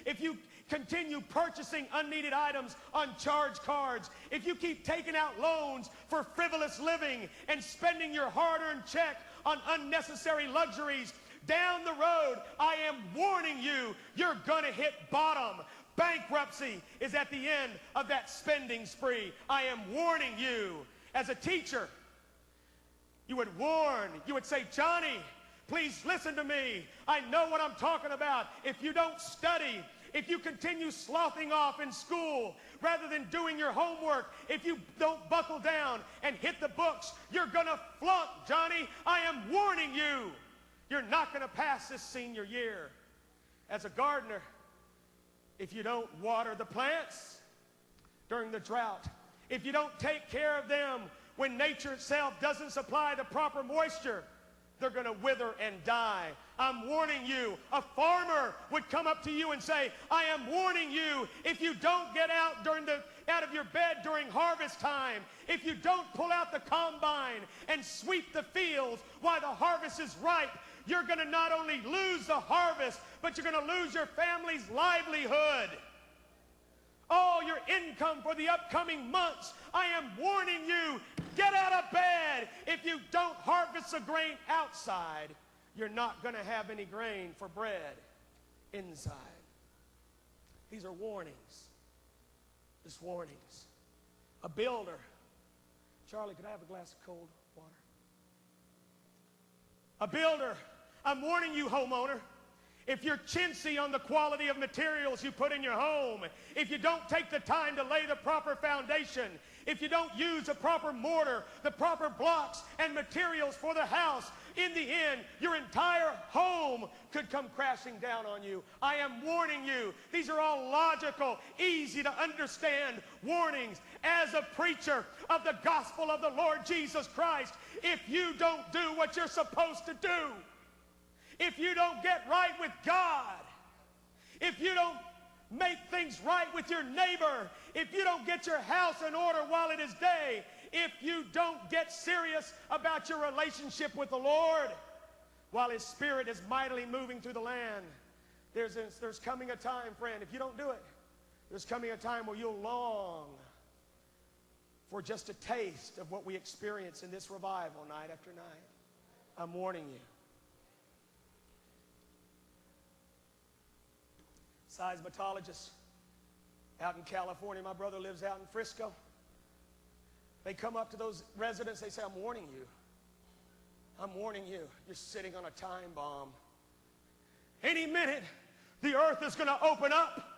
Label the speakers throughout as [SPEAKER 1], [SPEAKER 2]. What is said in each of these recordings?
[SPEAKER 1] if you continue purchasing unneeded items on charge cards, if you keep taking out loans for frivolous living and spending your hard-earned check on unnecessary luxuries, down the road, I am warning you, you're going to hit bottom. Bankruptcy is at the end of that spending spree. I am warning you. As a teacher, you would warn, you would say, Johnny, please listen to me. I know what I'm talking about. If you don't study, if you continue sloughing off in school rather than doing your homework, if you don't buckle down and hit the books, you're going to flunk, Johnny. I am warning you. You're not going to pass this senior year. As a gardener, if you don't water the plants during the drought, if you don't take care of them when nature itself doesn't supply the proper moisture, they're going to wither and die. I'm warning you. A farmer would come up to you and say, I am warning you, if you don't get out of your bed during harvest time, if you don't pull out the combine and sweep the fields while the harvest is ripe, you're going to not only lose the harvest, but you're going to lose your family's livelihood. All your income for the upcoming months. I am warning you, get out of bed. If you don't harvest the grain outside, you're not going to have any grain for bread inside. These are warnings. Just warnings. A builder. Charlie, could I have a glass of cold water? A builder. I'm warning you, homeowner. If you're chintzy on the quality of materials you put in your home, if you don't take the time to lay the proper foundation, if you don't use the proper mortar, the proper blocks and materials for the house, in the end, your entire home could come crashing down on you. I am warning you. These are all logical, easy to understand warnings. As a preacher of the gospel of the Lord Jesus Christ, if you don't do what you're supposed to do, if you don't get right with God, if you don't make things right with your neighbor, if you don't get your house in order while it is day, if you don't get serious about your relationship with the Lord while His Spirit is mightily moving through the land, there's coming a time, friend, if you don't do it, there's coming a time where you'll long for just a taste of what we experience in this revival night after night. I'm warning you. Seismologists out in California, my brother lives out in Frisco. They come up to those residents, they say, I'm warning you. I'm warning you. You're sitting on a time bomb. Any minute, the earth is going to open up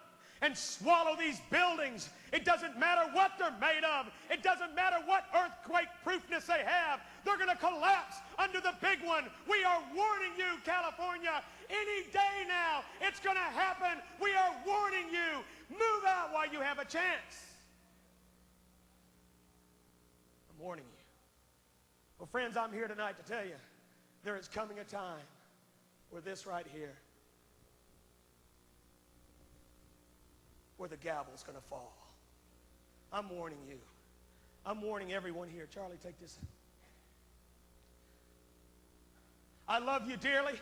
[SPEAKER 1] and swallow these buildings. It doesn't matter what they're made of. It doesn't matter what earthquake proofness they have. They're going to collapse under the big one. We are warning you, California. Any day now, it's going to happen. We are warning you. Move out while you have a chance. I'm warning you. Well, friends, I'm here tonight to tell you there is coming a time where this right here, where the gavel's going to fall. I'm warning you. I'm warning everyone here. Charlie, take this. I love you dearly,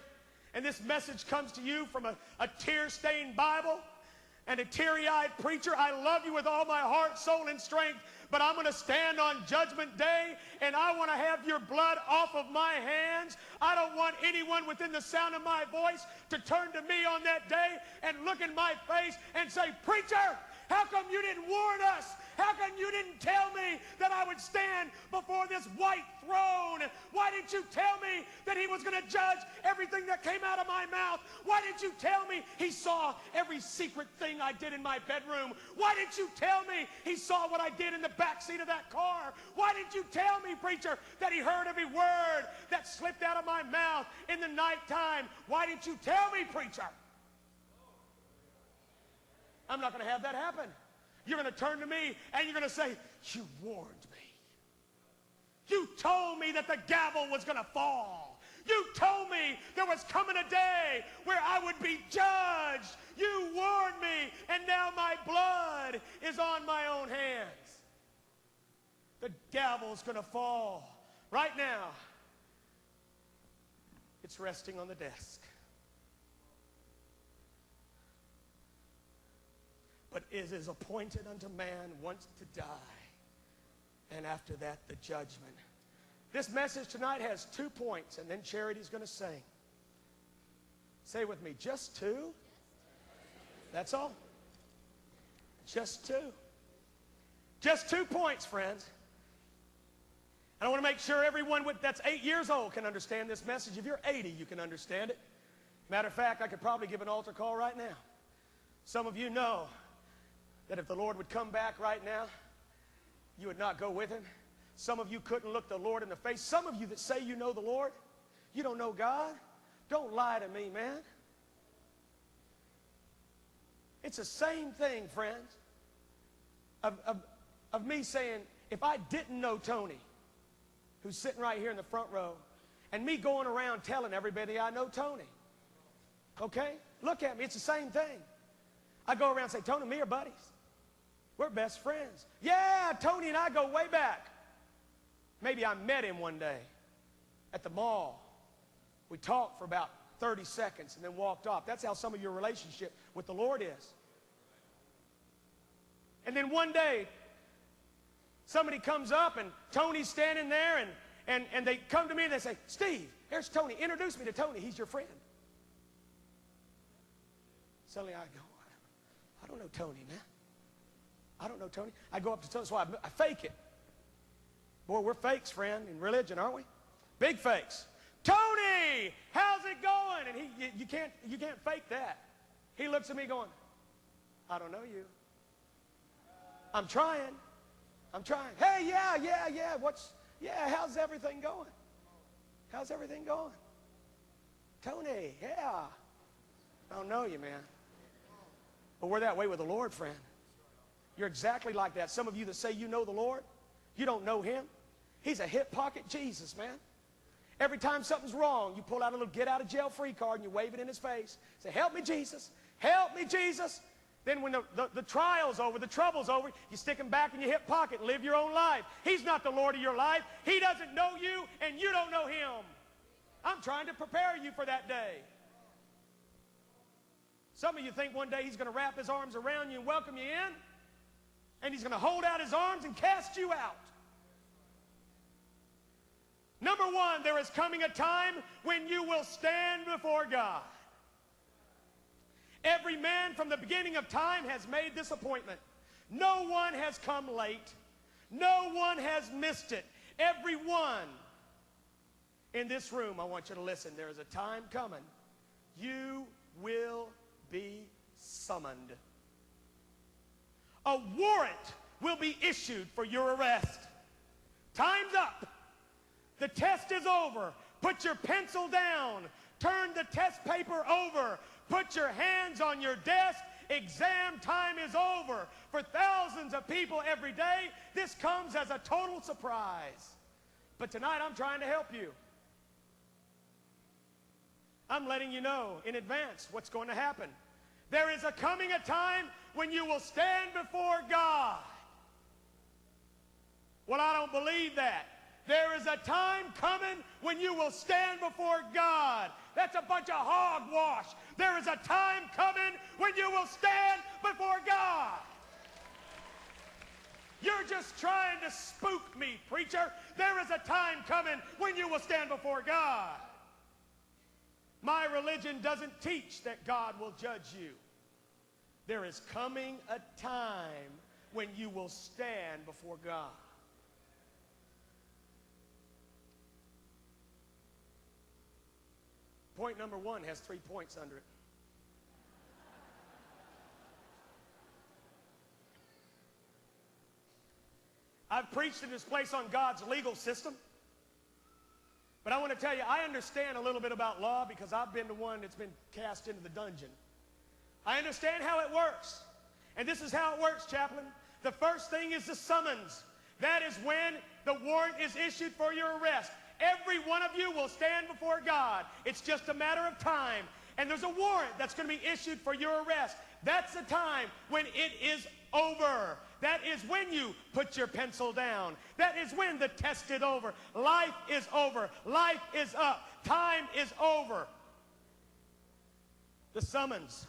[SPEAKER 1] and this message comes to you from a tear-stained Bible and a teary-eyed preacher. I love you with all my heart, soul, and strength, but I'm going to stand on Judgment Day, and I want to have your blood off of my hands. I don't want anyone within the sound of my voice to turn to me on that day and look in my face and say, preacher, how come you didn't warn us? How come you didn't tell me that I would stand before this white throne? Why didn't you tell me that He was going to judge everything that came out of my mouth? Why didn't you tell me He saw every secret thing I did in my bedroom? Why didn't you tell me He saw what I did in the backseat of that car? Why didn't you tell me, preacher, that He heard every word that slipped out of my mouth in the nighttime? Why didn't you tell me, preacher? I'm not going to have that happen. You're going to turn to me and you're going to say, you warned me. You told me that the gavel was going to fall. You told me there was coming a day where I would be judged. You warned me, and now my blood is on my own hands. The gavel's going to fall. Right now, it's resting on the desk. is appointed unto man once to die, and after that the judgment. This message tonight has 2 points, and then Charity's going to sing. Say with me, just 2? That's all. Just 2. Just 2 points, friends. And I want to make sure everyone that's 8 years old can understand this message. If you're 80, you can understand it. Matter of fact, I could probably give an altar call right now. Some of you know that if the Lord would come back right now, you would not go with him. Some of you couldn't look the Lord in the face. Some of you that say you know the Lord, you don't know God. Don't lie to me, man. It's the same thing, friends, of me saying, if I didn't know Tony, who's sitting right here in the front row, and me going around telling everybody I know Tony. Okay? Look at me. It's the same thing. I go around and say, Tony and me are buddies. We're best friends. Yeah, Tony and I go way back. Maybe I met him one day at the mall. We talked for about 30 seconds and then walked off. That's how some of your relationship with the Lord is. And then one day, somebody comes up and Tony's standing there and they come to me and they say, Steve, here's Tony. Introduce me to Tony. He's your friend. Suddenly I go, I don't know Tony, man. I don't know Tony. I go up to Tony, so I fake it. Boy, we're fakes, friend, in religion, aren't we? Big fakes. Tony, how's it going? And you can't fake that. He looks at me going, I don't know you. I'm trying. Hey, yeah. How's everything going? How's everything going? Tony, yeah. I don't know you, man. But we're that way with the Lord, friend. You're exactly like that. Some of you that say you know the Lord, you don't know him. He's a hip pocket Jesus, man. Every time something's wrong, you pull out a little get-out-of-jail-free card and you wave it in his face. Say, help me, Jesus. Help me, Jesus. Then when the trial's over, the trouble's over, you stick him back in your hip pocket and live your own life. He's not the Lord of your life. He doesn't know you, and you don't know him. I'm trying to prepare you for that day. Some of you think one day he's going to wrap his arms around you and welcome you in, and he's going to hold out his arms and cast you out. Number one, there is coming a time when you will stand before God. Every man from the beginning of time has made this appointment. No one has come late. No one has missed it. Everyone in this room, I want you to listen. There is a time coming. You will be summoned. A warrant will be issued for your arrest. Time's up. The test is over. Put your pencil down. Turn the test paper over. Put your hands on your desk. Exam time is over. For thousands of people every day, this comes as a total surprise. But tonight I'm trying to help you. I'm letting you know in advance what's going to happen. There is a time when you will stand before God. Well, I don't believe that. There is a time coming when you will stand before God. That's a bunch of hogwash. There is a time coming when you will stand before God. You're just trying to spook me, preacher. There is a time coming when you will stand before God. My religion doesn't teach that God will judge you. There is coming a time when you will stand before God. Point number one has 3 points under it. I've preached in this place on God's legal system. But I want to tell you, I understand a little bit about law because I've been the one that's been cast into the dungeon. I understand how it works. And this is how it works, chaplain. The first thing is the summons. That is when the warrant is issued for your arrest. Every one of you will stand before God. It's just a matter of time. And there's a warrant that's going to be issued for your arrest. That's the time when it is over. That is when you put your pencil down. That is when the test is over. Life is over. Life is up. Time is over. The summons.